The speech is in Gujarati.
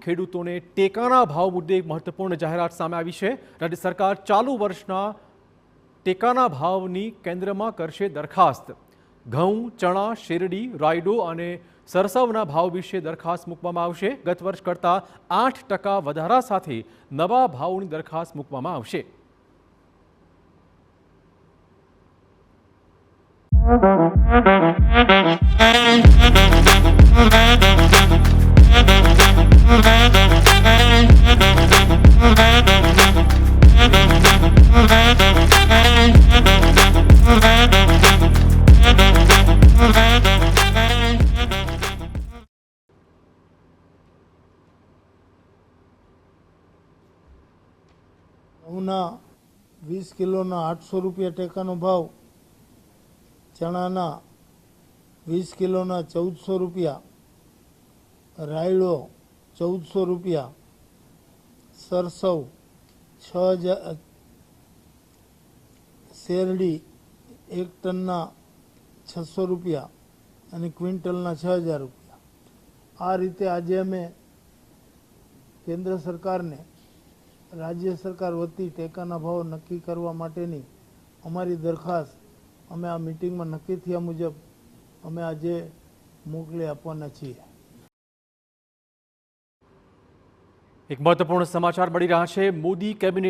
ખેડૂતોને ટેકાના ભાવ મુદ્દે એક મહત્વપૂર્ણ જાહેરાત સામે આવી છે। રાજ્ય સરકાર ચાલુ વર્ષના ટેકાના ભાવની કેન્દ્રમાં કરશે દરખાસ્ત। ઘઉં, ચણા, શેરડી, રાયડો અને સરસવના ભાવ વિશે દરખાસ્ત મૂકવામાં આવશે। ગત વર્ષ કરતાં 8% વધારા સાથે નવા ભાવોની દરખાસ્ત મૂકવામાં આવશે। ઘઉંના 20 કિલોના 800 રૂપિયા ટેકાનો ભાવ, ચણાના 20 કિલોના 1400 રૂપિયા, રાયડો 1400 રૂપિયા, સરસવ 6000, શેરડી 1 ટનના 600 રૂપિયા અને ક્વિન્ટલના 6000 રૂપિયા। આ રીતે આજે અમે કેન્દ્ર સરકારને રાજ્ય સરકાર વતી ટેકાના ભાવ નક્કી કરવા માટેની અમારી દરખાસ્ત અમે આ મિટિંગમાં નક્કી થયા મુજબ અમે આજે મોકલી આપવાના છીએ। એક મહત્વપૂર્ણ સમાચાર મળી રહ્યા છે। મોદી કેબિનેટ